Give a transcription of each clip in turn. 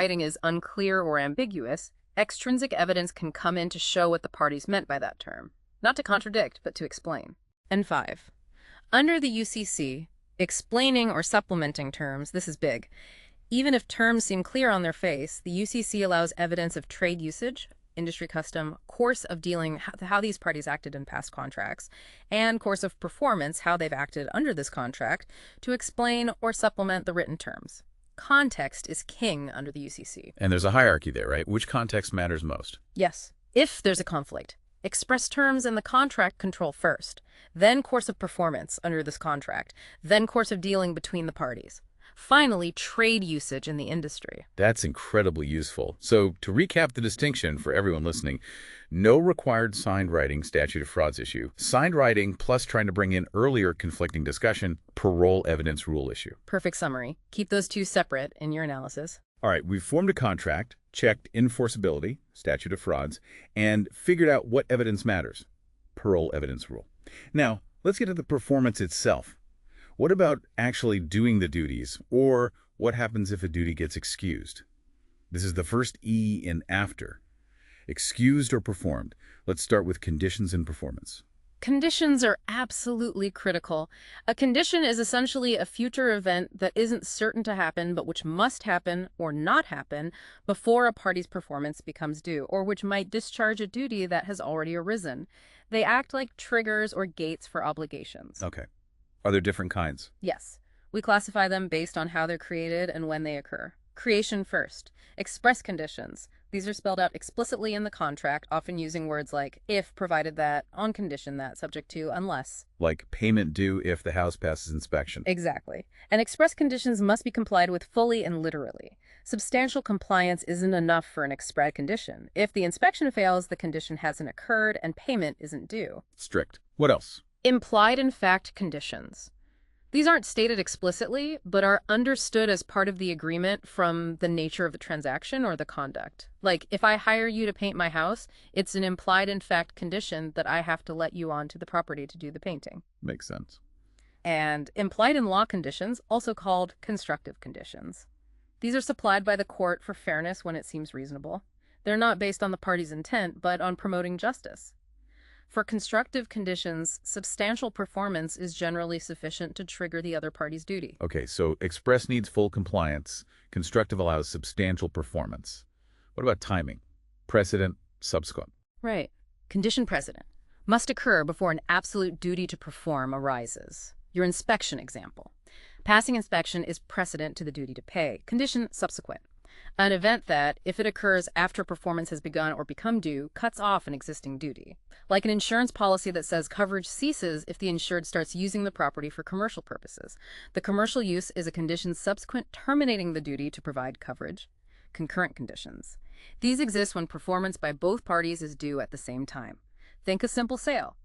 writing is unclear or ambiguous, extrinsic evidence can come in to show what the parties meant by that term. Not to contradict, but to explain. And 5. Under the UCC, explaining or supplementing terms, this is big. Even if terms seem clear on their face, the UCC allows evidence of trade usage, industry custom, course of dealing, how these parties acted in past contracts, and course of performance, how they've acted under this contract, to explain or supplement the written terms. Context is king under the UCC. And there's a hierarchy there, right? Which context matters most? Yes. If there's a conflict, express terms in the contract control first, then course of performance under this contract, then course of dealing between the parties. Finally, trade usage in the industry. That's incredibly useful. So to recap the distinction for everyone listening, no required signed writing statute of frauds issue. Signed writing plus trying to bring in earlier conflicting discussion, parole evidence rule issue. Perfect summary. Keep those two separate in your analysis. All right, we've formed a contract, checked enforceability, statute of frauds, and figured out what evidence matters, parole evidence rule. Now, let's get to the performance itself. What about actually doing the duties, or what happens if a duty gets excused? This is the first E in after. Excused or performed. Let's start with conditions and performance. Conditions are absolutely critical. A condition is essentially a future event that isn't certain to happen, but which must happen or not happen before a party's performance becomes due, or which might discharge a duty that has already arisen. They act like triggers or gates for obligations. Okay. Are there different kinds? Yes. We classify them based on how they're created and when they occur. Creation first. Express conditions. These are spelled out explicitly in the contract, often using words like if, provided that, on condition that, subject to, unless. Like payment due if the house passes inspection. Exactly. And express conditions must be complied with fully and literally. Substantial compliance isn't enough for an express condition. If the inspection fails, the condition hasn't occurred and payment isn't due. Strict. What else? Implied in fact conditions. These aren't stated explicitly, but are understood as part of the agreement from the nature of the transaction or the conduct. Like, if I hire you to paint my house, it's an implied in fact condition that I have to let you onto the property to do the painting. Makes sense. And implied in law conditions, also called constructive conditions. These are supplied by the court for fairness when it seems reasonable. They're not based on the party's intent, but on promoting justice. For constructive conditions, substantial performance is generally sufficient to trigger the other party's duty. Okay, so express needs full compliance. Constructive allows substantial performance. What about timing? Precedent, subsequent. Right. Condition precedent must occur before an absolute duty to perform arises. Your inspection example. Passing inspection is precedent to the duty to pay. Condition subsequent. An event that, if it occurs after performance has begun or become due, cuts off an existing duty. Like an insurance policy that says coverage ceases if the insured starts using the property for commercial purposes. The commercial use is a condition subsequent terminating the duty to provide coverage. Concurrent conditions. These exist when performance by both parties is due at the same time. Think a simple sale.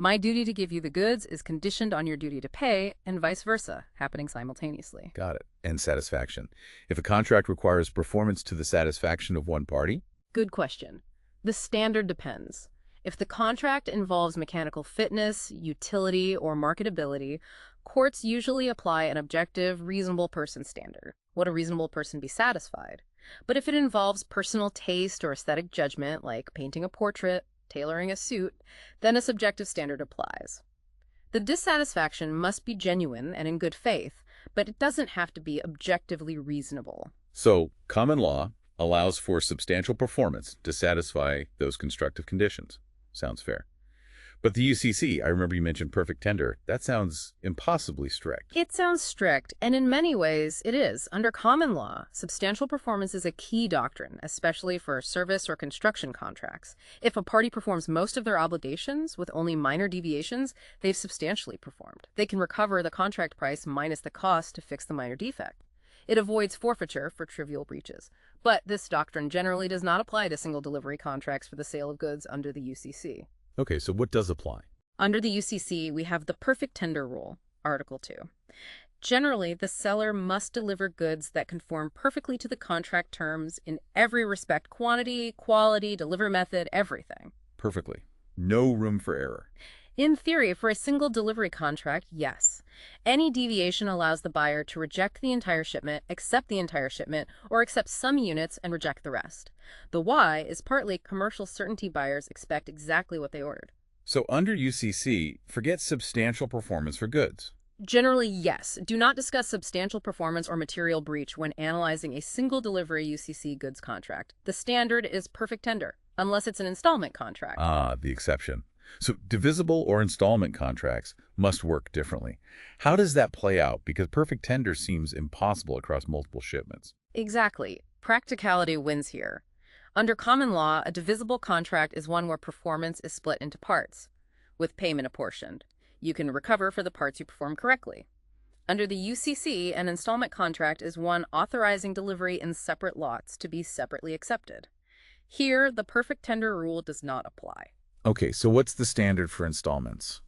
My duty to give you the goods is conditioned on your duty to pay, and vice versa, happening simultaneously. Got it. And satisfaction. If a contract requires performance to the satisfaction of one party? Good question. The standard depends. If the contract involves mechanical fitness, utility, or marketability, courts usually apply an objective, reasonable person standard. Would a reasonable person be satisfied? But if it involves personal taste or aesthetic judgment, like painting a portrait, tailoring a suit, then a subjective standard applies. The dissatisfaction must be genuine and in good faith, but it doesn't have to be objectively reasonable. So, common law allows for substantial performance to satisfy those constructive conditions. Sounds fair. But the UCC, I remember you mentioned perfect tender. That sounds impossibly strict. It sounds strict, and in many ways it is. Under common law, substantial performance is a key doctrine, especially for service or construction contracts. If a party performs most of their obligations with only minor deviations, they've substantially performed. They can recover the contract price minus the cost to fix the minor defect. It avoids forfeiture for trivial breaches. But this doctrine generally does not apply to single delivery contracts for the sale of goods under the UCC. Okay, so what does apply? Under the UCC, we have the perfect tender rule, Article 2. Generally, the seller must deliver goods that conform perfectly to the contract terms in every respect: quantity, quality, delivery method, everything. Perfectly. No room for error. In theory, for a single delivery contract, yes. Any deviation allows the buyer to reject the entire shipment, accept the entire shipment, or accept some units and reject the rest. The why is partly commercial certainty buyers expect exactly what they ordered. So under UCC, forget substantial performance for goods. Generally, yes. Do not discuss substantial performance or material breach when analyzing a single delivery UCC goods contract. The standard is perfect tender, unless it's an installment contract. Ah, the exception. So divisible or installment contracts must work differently. How does that play out? Because perfect tender seems impossible across multiple shipments. Exactly. Practicality wins here. Under common law, a divisible contract is one where performance is split into parts, with payment apportioned. You can recover for the parts you perform correctly. Under the UCC, an installment contract is one authorizing delivery in separate lots to be separately accepted. Here, the perfect tender rule does not apply. Okay, so what's the standard for installments?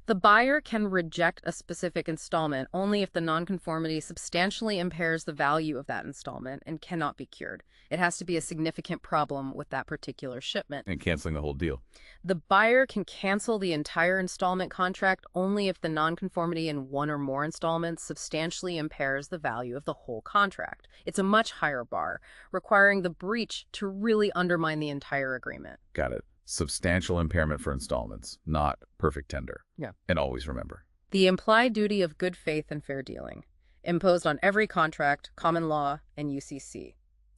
The buyer can reject a specific installment only if the nonconformity substantially impairs the value of that installment and cannot be cured. It has to be a significant problem with that particular shipment. And canceling the whole deal. The buyer can cancel the entire installment contract only if the nonconformity in one or more installments substantially impairs the value of the whole contract. It's a much higher bar, requiring the breach to really undermine the entire agreement. Got it. Substantial impairment for installments, not perfect tender. Yeah. And always remember. The implied duty of good faith and fair dealing, imposed on every contract, common law, and UCC.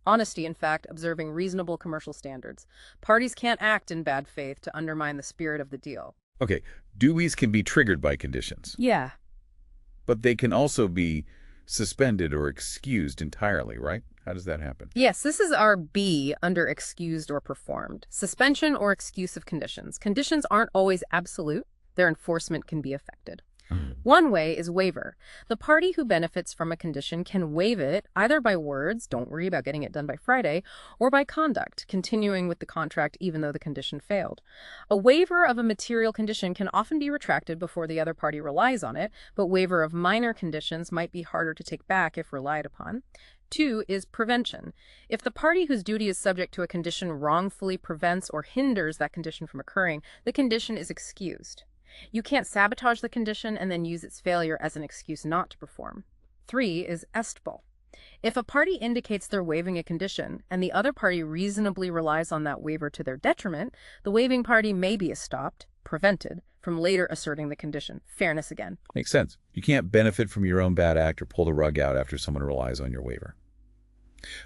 Honesty, in fact, observing reasonable commercial standards. Parties can't act in bad faith to undermine the spirit of the deal. Okay, duties can be triggered by conditions, Yeah. but they can also be suspended or excused entirely, right? How does that happen? Yes, this is our B under excused or performed. Suspension or excuse of conditions. Conditions aren't always absolute. Their enforcement can be affected. One way is waiver. The party who benefits from a condition can waive it either by words, don't worry about getting it done by Friday, or by conduct, continuing with the contract even though the condition failed. A waiver of a material condition can often be retracted before the other party relies on it, but waiver of minor conditions might be harder to take back if relied upon. 2 is prevention. If the party whose duty is subject to a condition wrongfully prevents or hinders that condition from occurring, the condition is excused. You can't sabotage the condition and then use its failure as an excuse not to perform. 3 is testable. If a party indicates they're waiving a condition and the other party reasonably relies on that waiver to their detriment, the waiving party may be stopped, prevented, from later asserting the condition. Fairness again. Makes sense. You can't benefit from your own bad act or pull the rug out after someone relies on your waiver.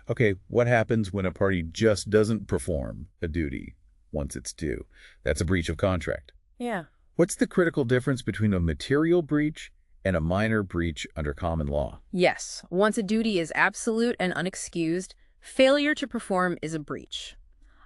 Okay, what happens when a party just doesn't perform a duty once it's due? That's a breach of contract. Yeah. What's the critical difference between a material breach and a minor breach under common law? Yes. Once a duty is absolute and unexcused, failure to perform is a breach.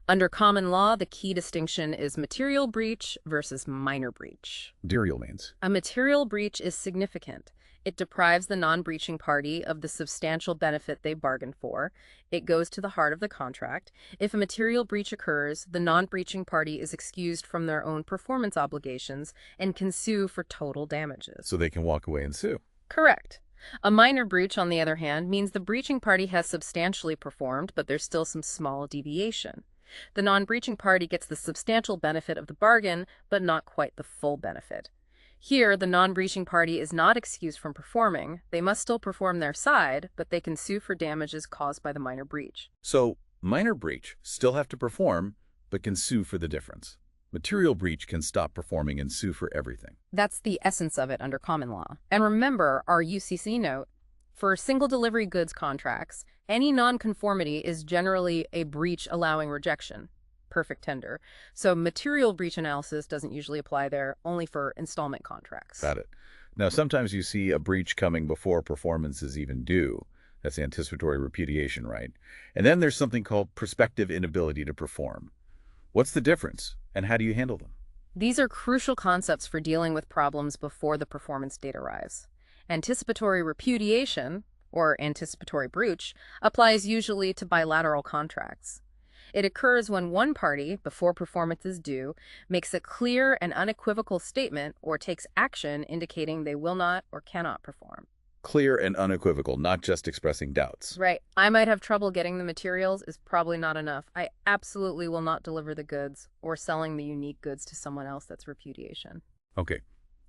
Under common law, the key distinction is material breach versus minor breach. Material means? A material breach is significant. It deprives the non-breaching party of the substantial benefit they bargained for. It goes to the heart of the contract. If a material breach occurs, the non-breaching party is excused from their own performance obligations and can sue for total damages. So they can walk away and sue. Correct. A minor breach, on the other hand, means the breaching party has substantially performed, but there's still some small deviation. The non-breaching party gets the substantial benefit of the bargain, but not quite the full benefit. Here, the non-breaching party is not excused from performing. They must still perform their side, but they can sue for damages caused by the minor breach. So minor breach still have to perform, but can sue for the difference. Material breach can stop performing and sue for everything. That's the essence of it under common law. And remember our UCC note. For single delivery goods contracts, any nonconformity is generally a breach allowing rejection. Perfect tender. So material breach analysis doesn't usually apply there, only for installment contracts. Got it. Now, sometimes you see a breach coming before performance is even due. That's anticipatory repudiation, right? And then there's something called prospective inability to perform. What's the difference, and how do you handle them? These are crucial concepts for dealing with problems before the performance date arrives. Anticipatory repudiation, or anticipatory breach, applies usually to bilateral contracts. It occurs when one party, before performance is due, makes a clear and unequivocal statement or takes action indicating they will not or cannot perform. Clear and unequivocal, not just expressing doubts. Right. I might have trouble getting the materials is probably not enough. I absolutely will not deliver the goods, or selling the unique goods to someone else. That's repudiation. Okay.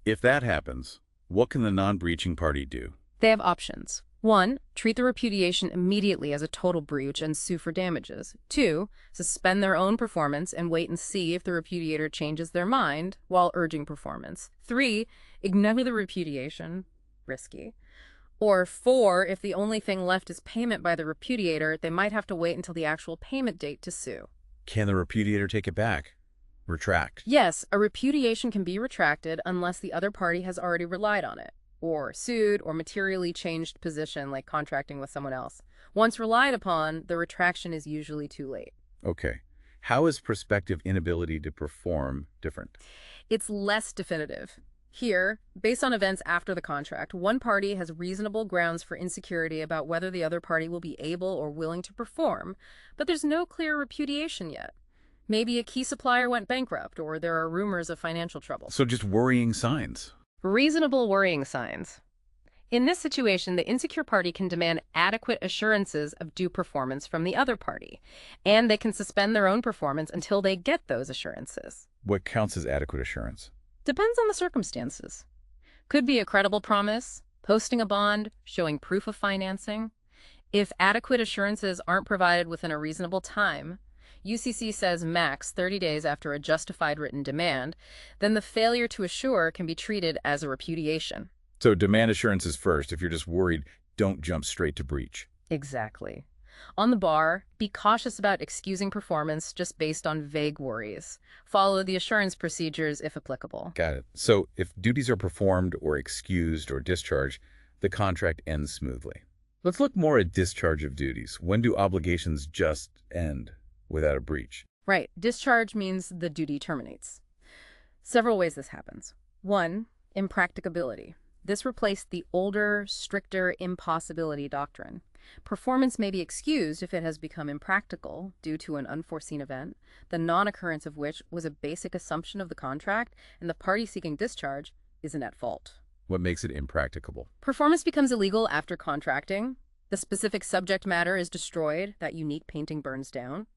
If that happens, what can the non-breaching party do? They have options. 1. Treat the repudiation immediately as a total breach and sue for damages. 2. Suspend their own performance and wait and see if the repudiator changes their mind while urging performance. 3. Ignore the repudiation. Risky. Or 4. If the only thing left is payment by the repudiator, they might have to wait until the actual payment date to sue. Can the repudiator take it back? Retract? Yes, a repudiation can be retracted unless the other party has already relied on it, or sued, or materially changed position, like contracting with someone else. Once relied upon, the retraction is usually too late. Okay. How is prospective inability to perform different? It's less definitive. Here, based on events after the contract, one party has reasonable grounds for insecurity about whether the other party will be able or willing to perform, but there's no clear repudiation yet. Maybe a key supplier went bankrupt, or there are rumors of financial trouble. So just worrying signs. Reasonable worrying signs. In this situation, the insecure party can demand adequate assurances of due performance from the other party, and they can suspend their own performance until they get those assurances. What counts as adequate assurance? Depends on the circumstances. Could be a credible promise, posting a bond, showing proof of financing. If adequate assurances aren't provided within a reasonable time, UCC says max 30 days after a justified written demand, then the failure to assure can be treated as a repudiation. So demand assurances first. If you're just worried, don't jump straight to breach. Exactly. On the bar, be cautious about excusing performance just based on vague worries. Follow the assurance procedures if applicable. Got it. So if duties are performed or excused or discharged, the contract ends smoothly. Let's look more at discharge of duties. When do obligations just end without a breach? Right. Discharge means the duty terminates. Several ways this happens. 1. Impracticability. This replaced the older, stricter impossibility doctrine. Performance may be excused if it has become impractical due to an unforeseen event, the non-occurrence of which was a basic assumption of the contract, and the party seeking discharge isn't at fault. What makes it impracticable? Performance becomes illegal after contracting. The specific subject matter is destroyed, that unique painting burns down.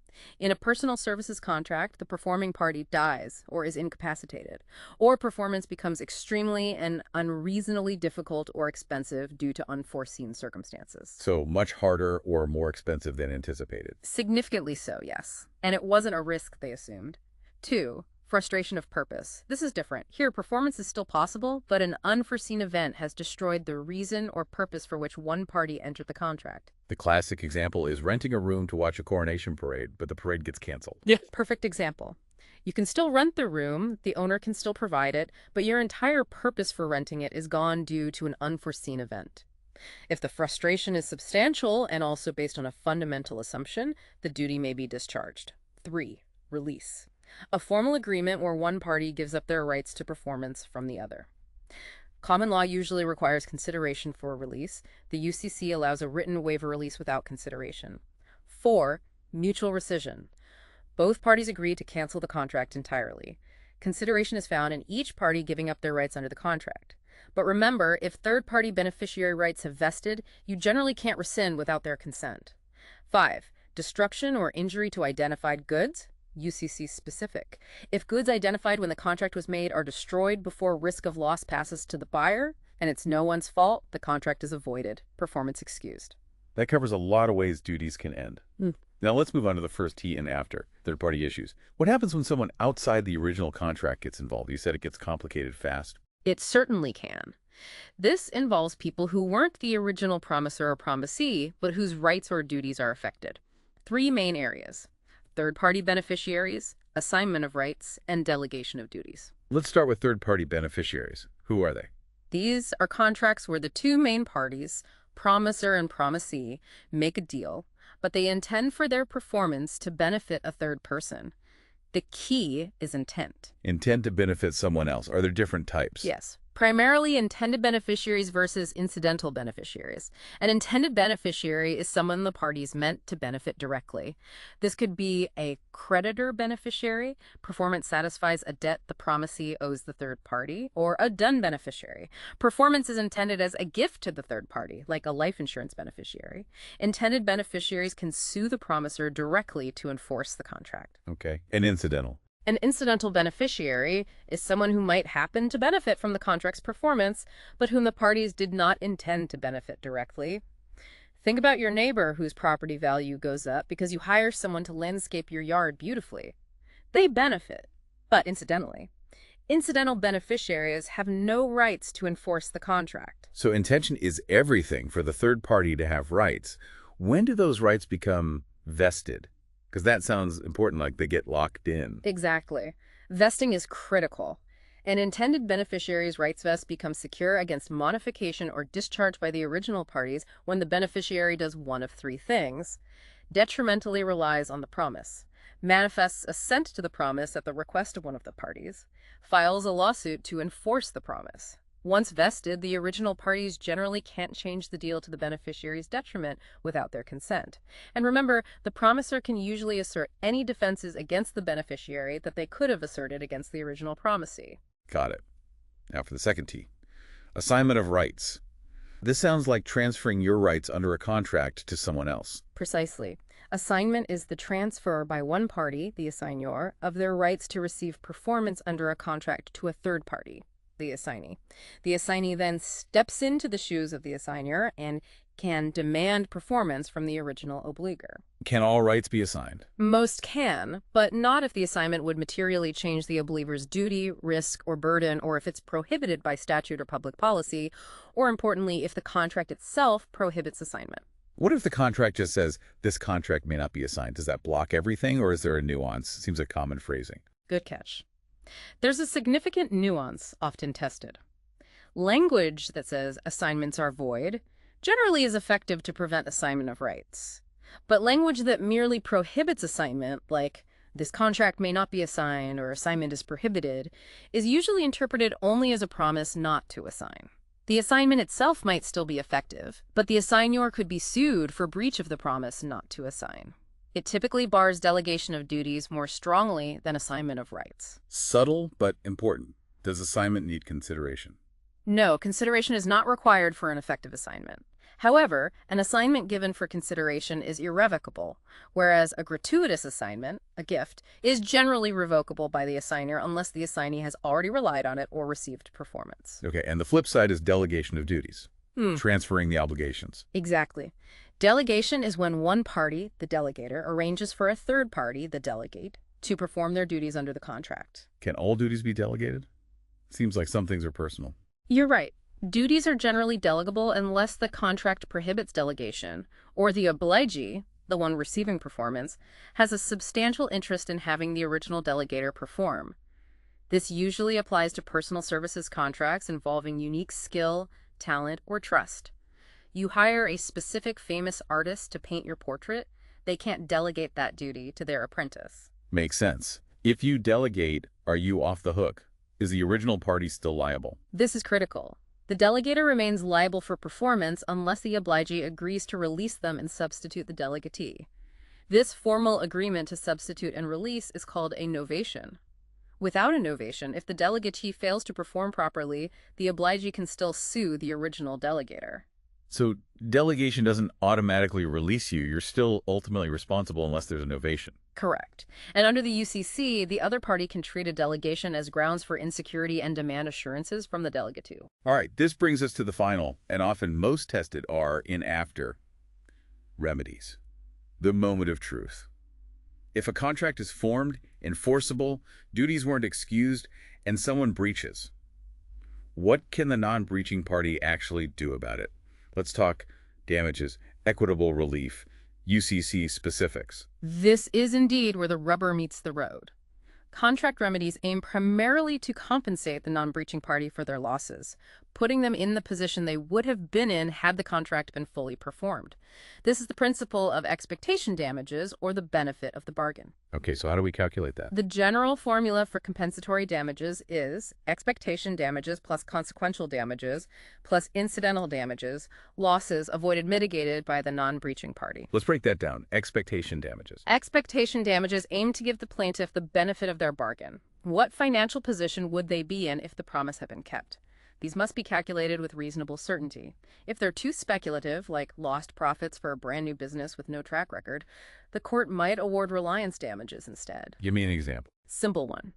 In a personal services contract, the performing party dies or is incapacitated, or performance becomes extremely and unreasonably difficult or expensive due to unforeseen circumstances. So much harder or more expensive than anticipated. Significantly so, yes. And it wasn't a risk they assumed. 2. Frustration of purpose. This is different. Here, performance is still possible, but an unforeseen event has destroyed the reason or purpose for which one party entered the contract. The classic example is renting a room to watch a coronation parade, but the parade gets canceled. Yeah. Perfect example. You can still rent the room, the owner can still provide it, but your entire purpose for renting it is gone due to an unforeseen event. If the frustration is substantial and also based on a fundamental assumption, the duty may be discharged. 3. Release. A formal agreement where one party gives up their rights to performance from the other. Common law usually requires consideration for a release. The UCC allows a written waiver release without consideration. 4. Mutual rescission. Both parties agree to cancel the contract entirely. Consideration is found in each party giving up their rights under the contract. But remember, if third-party beneficiary rights have vested, you generally can't rescind without their consent. 5. Destruction or injury to identified goods. UCC specific. If goods identified when the contract was made are destroyed before risk of loss passes to the buyer, and it's no one's fault, the contract is avoided. Performance excused. That covers a lot of ways duties can end. Now let's move on to the first T and after, third-party issues. What happens when someone outside the original contract gets involved? You said it gets complicated fast. It certainly can. This involves people who weren't the original promisor or promisee, but whose rights or duties are affected. 3 main areas: third-party beneficiaries, assignment of rights, and delegation of duties. Let's start with third-party beneficiaries. Who are they? These are contracts where the 2 main parties, promisor and promisee, make a deal, but they intend for their performance to benefit a third person. The key is intent. Intent to benefit someone else. Are there different types? Yes. Primarily intended beneficiaries versus incidental beneficiaries. An intended beneficiary is someone the parties meant to benefit directly. This could be a creditor beneficiary, performance satisfies a debt the promisee owes the third party, or a done beneficiary. Performance is intended as a gift to the third party, like a life insurance beneficiary. Intended beneficiaries can sue the promisor directly to enforce the contract. Okay. And incidental. An incidental beneficiary is someone who might happen to benefit from the contract's performance, but whom the parties did not intend to benefit directly. Think about your neighbor whose property value goes up because you hire someone to landscape your yard beautifully. They benefit, but incidentally. Incidental beneficiaries have no rights to enforce the contract. So intention is everything for the third party to have rights. When do those rights become vested? Because that sounds important, like they get locked in. Exactly. Vesting is critical. An intended beneficiary's rights vest becomes secure against modification or discharge by the original parties when the beneficiary does one of three things: detrimentally relies on the promise, manifests assent to the promise at the request of one of the parties, files a lawsuit to enforce the promise. Once vested, the original parties generally can't change the deal to the beneficiary's detriment without their consent. And remember, the promisor can usually assert any defenses against the beneficiary that they could have asserted against the original promisee. Got it. Now for the second T. Assignment of rights. This sounds like transferring your rights under a contract to someone else. Precisely. Assignment is the transfer by one party, the assignor, of their rights to receive performance under a contract to a third party, the assignee. The assignee then steps into the shoes of the assigner and can demand performance from the original obligor. Can all rights be assigned? Most can, but not if the assignment would materially change the obligor's duty, risk, or burden, or if it's prohibited by statute or public policy, or importantly, if the contract itself prohibits assignment. What if the contract just says, this contract may not be assigned? Does that block everything, or is there a nuance? Seems a common phrasing. Good catch. There's a significant nuance often tested. Language that says assignments are void generally is effective to prevent assignment of rights. But language that merely prohibits assignment, like this contract may not be assigned or assignment is prohibited, is usually interpreted only as a promise not to assign. The assignment itself might still be effective, but the assignor could be sued for breach of the promise not to assign. It typically bars delegation of duties more strongly than assignment of rights. Subtle but important. Does assignment need consideration? No, consideration is not required for an effective assignment. However, an assignment given for consideration is irrevocable, whereas a gratuitous assignment, a gift, is generally revocable by the assigner unless the assignee has already relied on it or received performance. Okay, and the flip side is delegation of duties, transferring the obligations. Exactly. Delegation is when one party, the delegator, arranges for a third party, the delegate, to perform their duties under the contract. Can all duties be delegated? Seems like some things are personal. You're right. Duties are generally delegable unless the contract prohibits delegation, or the obligee, the one receiving performance, has a substantial interest in having the original delegator perform. This usually applies to personal services contracts involving unique skill, talent, or trust. You hire a specific famous artist to paint your portrait, they can't delegate that duty to their apprentice. Makes sense. If you delegate, are you off the hook? Is the original party still liable? This is critical. The delegator remains liable for performance unless the obligee agrees to release them and substitute the delegatee. This formal agreement to substitute and release is called a novation. Without a novation, if the delegatee fails to perform properly, the obligee can still sue the original delegator. So delegation doesn't automatically release you. You're still ultimately responsible unless there's a novation. Correct. And under the UCC, the other party can treat a delegation as grounds for insecurity and demand assurances from the delegatee. All right, this brings us to the final, and often most tested are in after remedies. The moment of truth. If a contract is formed, enforceable, duties weren't excused, and someone breaches, what can the non-breaching party actually do about it? Let's talk damages, equitable relief, UCC specifics. This is indeed where the rubber meets the road. Contract remedies aim primarily to compensate the non-breaching party for their losses, putting them in the position they would have been in had the contract been fully performed. This is the principle of expectation damages, or the benefit of the bargain. Okay, so how do we calculate that? The general formula for compensatory damages is expectation damages plus consequential damages plus incidental damages, losses avoided mitigated by the non-breaching party. Let's break that down. Expectation damages. Expectation damages aim to give the plaintiff the benefit of their bargain. What financial position would they be in if the promise had been kept? These must be calculated with reasonable certainty. If they're too speculative, like lost profits for a brand new business with no track record, the court might award reliance damages instead. Give me an example. Simple one.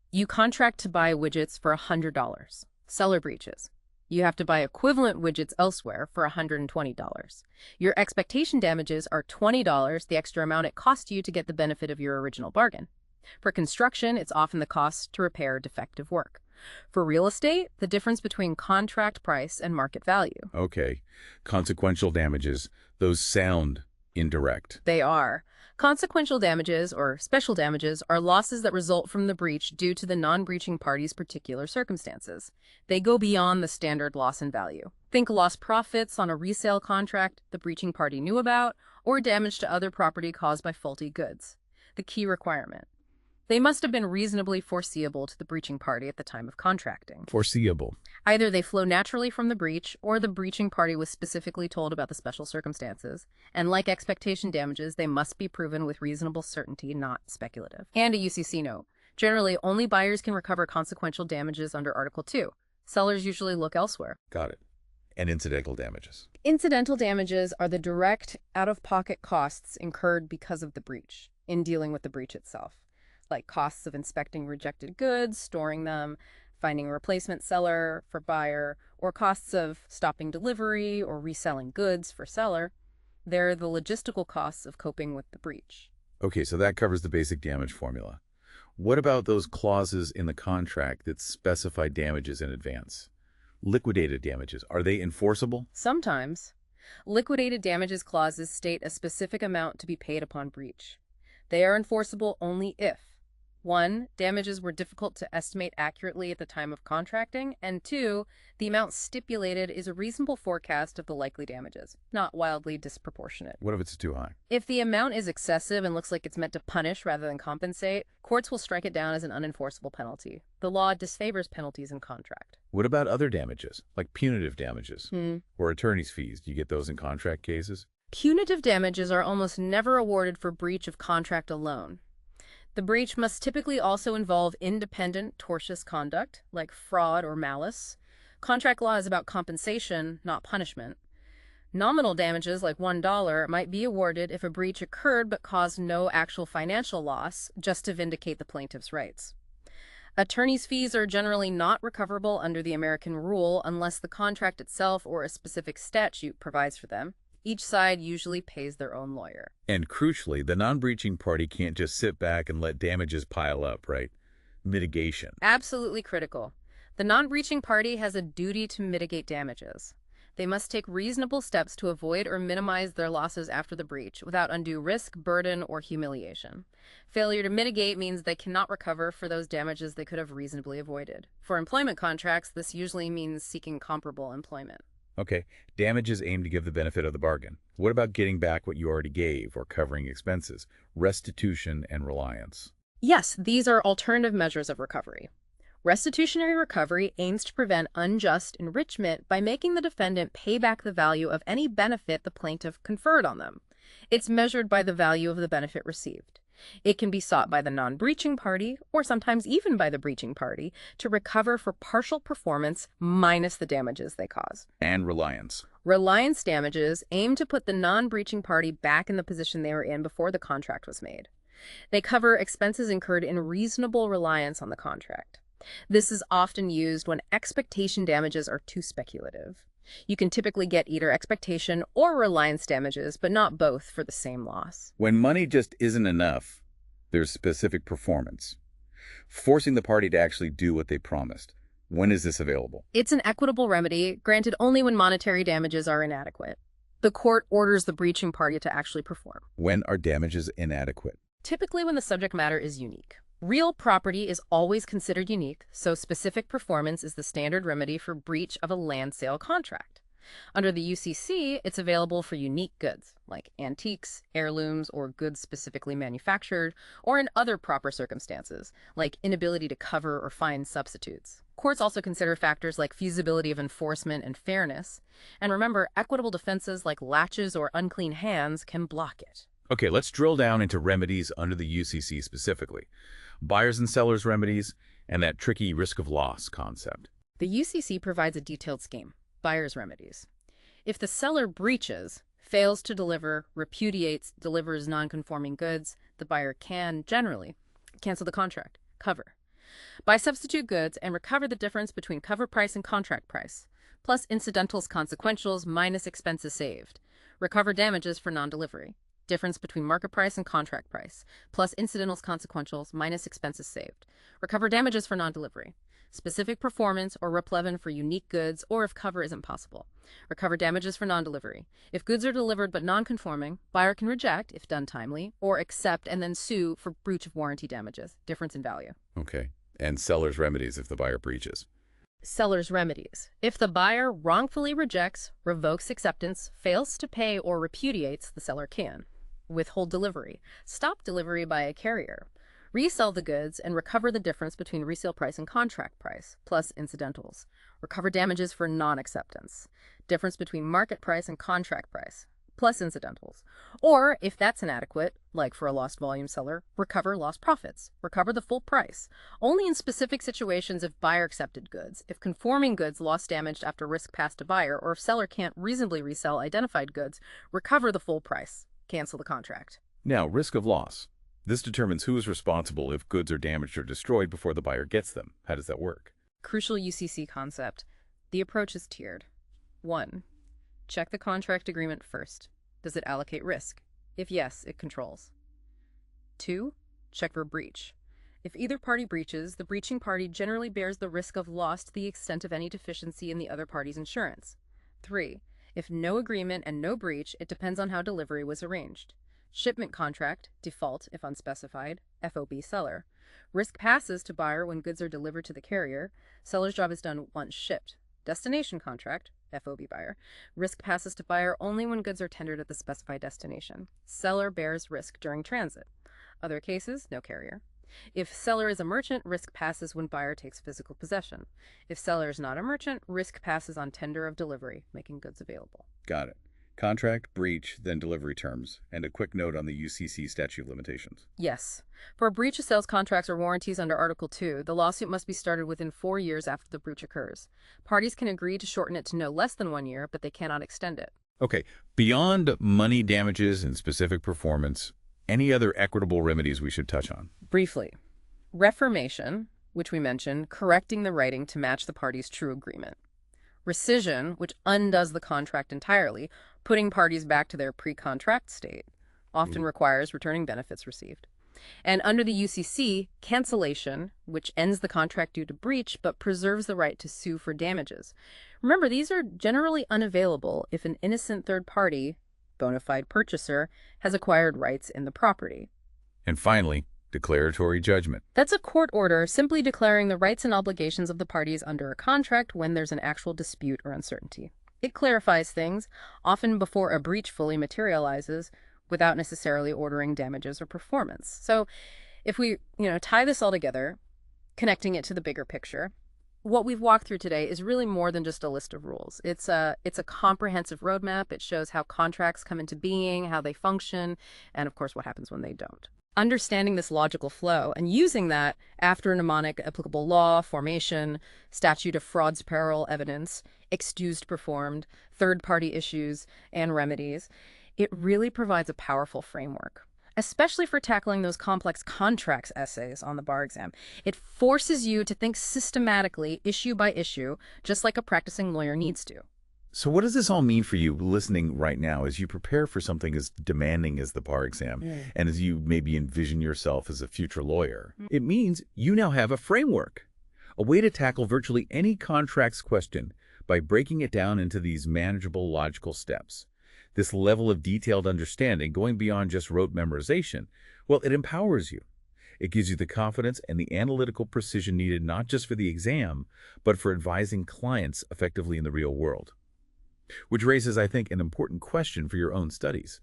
You contract to buy widgets for $100. Seller breaches. You have to buy equivalent widgets elsewhere for $120. Your expectation damages are $20, the extra amount it cost you to get the benefit of your original bargain. For construction, it's often the cost to repair defective work. For real estate, the difference between contract price and market value. Okay. Consequential damages. Those sound indirect. They are. Consequential damages, or special damages, are losses that result from the breach due to the non-breaching party's particular circumstances. They go beyond the standard loss in value. Think lost profits on a resale contract the breaching party knew about, or damage to other property caused by faulty goods. The key requirement: they must have been reasonably foreseeable to the breaching party at the time of contracting. Foreseeable. Either they flow naturally from the breach, or the breaching party was specifically told about the special circumstances. And like expectation damages, they must be proven with reasonable certainty, not speculative. And a UCC note. Generally, only buyers can recover consequential damages under Article 2. Sellers usually look elsewhere. Got it. And incidental damages. Incidental damages are the direct, out-of-pocket costs incurred because of the breach in dealing with the breach itself, like costs of inspecting rejected goods, storing them, finding a replacement seller for buyer, or costs of stopping delivery or reselling goods for seller. They're the logistical costs of coping with the breach. Okay, so that covers the basic damage formula. What about those clauses in the contract that specify damages in advance? Liquidated damages, are they enforceable? Sometimes. Liquidated damages clauses state a specific amount to be paid upon breach. They are enforceable only if 1. Damages were difficult to estimate accurately at the time of contracting, and 2. The amount stipulated is a reasonable forecast of the likely damages, not wildly disproportionate. What if it's too high? If the amount is excessive and looks like it's meant to punish rather than compensate, courts will strike it down as an unenforceable penalty. The law disfavors penalties in contract. What about other damages, like punitive damages or attorney's fees? Do you get those in contract cases? Punitive damages are almost never awarded for breach of contract alone. The breach must typically also involve independent tortious conduct, like fraud or malice. Contract law is about compensation, not punishment. Nominal damages, like $1, might be awarded if a breach occurred but caused no actual financial loss, just to vindicate the plaintiff's rights. Attorney's fees are generally not recoverable under the American rule unless the contract itself or a specific statute provides for them. Each side usually pays their own lawyer. And crucially, the non-breaching party can't just sit back and let damages pile up, right? Mitigation. Absolutely critical. The non-breaching party has a duty to mitigate damages. They must take reasonable steps to avoid or minimize their losses after the breach without undue risk, burden, or humiliation. Failure to mitigate means they cannot recover for those damages they could have reasonably avoided. For employment contracts, this usually means seeking comparable employment. Okay, damages aim to give the benefit of the bargain. What about getting back what you already gave or covering expenses? Restitution and reliance. Yes, these are alternative measures of recovery. Restitutionary recovery aims to prevent unjust enrichment by making the defendant pay back the value of any benefit the plaintiff conferred on them. It's measured by the value of the benefit received. It can be sought by the non-breaching party, or sometimes even by the breaching party, to recover for partial performance minus the damages they cause. And reliance. Reliance damages aim to put the non-breaching party back in the position they were in before the contract was made. They cover expenses incurred in reasonable reliance on the contract. This is often used when expectation damages are too speculative. You can typically get either expectation or reliance damages, but not both for the same loss. When money just isn't enough, there's specific performance. Forcing the party to actually do what they promised. When is this available? It's an equitable remedy, granted only when monetary damages are inadequate. The court orders the breaching party to actually perform. When are damages inadequate? Typically when the subject matter is unique. Real property is always considered unique, so specific performance is the standard remedy for breach of a land sale contract. Under the UCC, it's available for unique goods, like antiques, heirlooms, or goods specifically manufactured, or in other proper circumstances, like inability to cover or find substitutes. Courts also consider factors like feasibility of enforcement and fairness. And remember, equitable defenses like laches or unclean hands can block it. Okay, let's drill down into remedies under the UCC specifically. Buyers and sellers remedies, and that tricky risk of loss concept. The UCC provides a detailed scheme. Buyer's remedies. If the seller breaches, fails to deliver, repudiates, delivers non-conforming goods, the buyer can, generally, cancel the contract, cover. Buy substitute goods and recover the difference between cover price and contract price, plus incidentals consequentials minus expenses saved. Recover damages for non-delivery. Difference between market price and contract price, plus incidentals consequentials minus expenses saved. Recover damages for non-delivery. Specific performance or replevin for unique goods or if cover isn't possible. Recover damages for non-delivery. If goods are delivered but non-conforming, buyer can reject, if done timely, or accept and then sue for breach of warranty damages, difference in value. Okay. And seller's remedies if the buyer breaches. Seller's remedies. If the buyer wrongfully rejects, revokes acceptance, fails to pay, or repudiates, the seller can withhold delivery, stop delivery by a carrier, resell the goods and recover the difference between resale price and contract price, plus incidentals. Recover damages for non-acceptance, difference between market price and contract price, plus incidentals. Or, if that's inadequate, like for a lost volume seller, recover lost profits, recover the full price. Only in specific situations if buyer accepted goods, if conforming goods lost damaged after risk passed to buyer, or if seller can't reasonably resell identified goods, recover the full price, cancel the contract. Now, risk of loss. This determines who is responsible if goods are damaged or destroyed before the buyer gets them. How does that work? Crucial UCC concept. The approach is tiered. 1. Check the contract agreement first. Does it allocate risk? If yes, it controls. 2. Check for breach. If either party breaches, the breaching party generally bears the risk of loss to the extent of any deficiency in the other party's insurance. 3. If no agreement and no breach, it depends on how delivery was arranged. Shipment contract, default if unspecified, FOB seller. Risk passes to buyer when goods are delivered to the carrier. Seller's job is done once shipped. Destination contract, FOB buyer. Risk passes to buyer only when goods are tendered at the specified destination. Seller bears risk during transit. Other cases, no carrier. If seller is a merchant, risk passes when buyer takes physical possession. If seller is not a merchant, risk passes on tender of delivery, making goods available. Got it. Contract, breach, then delivery terms, and a quick note on the UCC statute of limitations. Yes. For a breach of sales contracts or warranties under Article 2, the lawsuit must be started within 4 years after the breach occurs. Parties can agree to shorten it to no less than 1 year, but they cannot extend it. Okay, beyond money damages and specific performance, any other equitable remedies we should touch on? Briefly, reformation, which we mentioned, correcting the writing to match the parties' true agreement. Rescission, which undoes the contract entirely, putting parties back to their pre-contract state, often requires returning benefits received. And under the UCC, cancellation, which ends the contract due to breach but preserves the right to sue for damages. Remember, these are generally unavailable if an innocent third party, bona fide purchaser, has acquired rights in the property. And finally, declaratory judgment. That's a court order simply declaring the rights and obligations of the parties under a contract when there's an actual dispute or uncertainty. It clarifies things, often before a breach fully materializes, without necessarily ordering damages or performance. So if we, tie this all together, connecting it to the bigger picture, what we've walked through today is really more than just a list of rules. It's a comprehensive roadmap. It shows how contracts come into being, how they function, and of course what happens when they don't. Understanding this logical flow and using that after mnemonic applicable law, formation, statute of frauds peril evidence, excused performed, third-party issues, and remedies, it really provides a powerful framework, especially for tackling those complex contracts essays on the bar exam. It forces you to think systematically, issue by issue, just like a practicing lawyer needs to. So what does this all mean for you listening right now as you prepare for something as demanding as the bar exam and as you maybe envision yourself as a future lawyer? It means you now have a framework, a way to tackle virtually any contracts question by breaking it down into these manageable logical steps. This level of detailed understanding, going beyond just rote memorization, well, it empowers you. It gives you the confidence and the analytical precision needed not just for the exam, but for advising clients effectively in the real world. Which raises, I think, an important question for your own studies.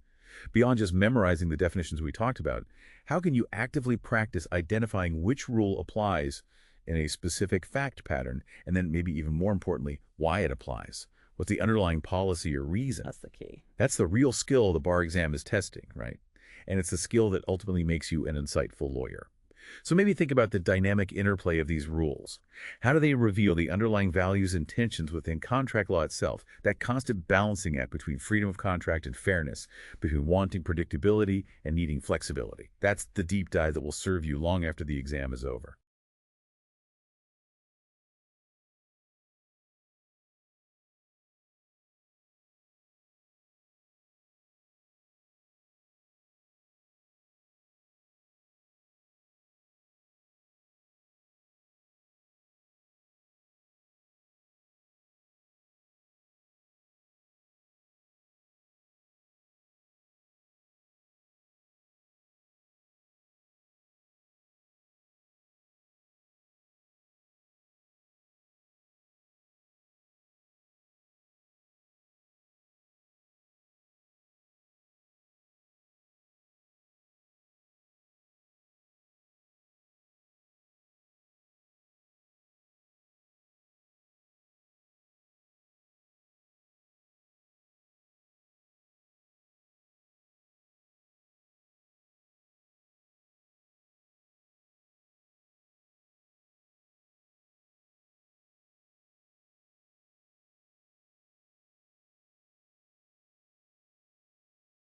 Beyond just memorizing the definitions we talked about, how can you actively practice identifying which rule applies in a specific fact pattern, and then maybe even more importantly, why it applies? What's the underlying policy or reason? That's the key. That's the real skill the bar exam is testing, right? And it's the skill that ultimately makes you an insightful lawyer. So maybe think about the dynamic interplay of these rules. How do they reveal the underlying values and tensions within contract law itself, that constant balancing act between freedom of contract and fairness, between wanting predictability and needing flexibility? That's the deep dive that will serve you long after the exam is over.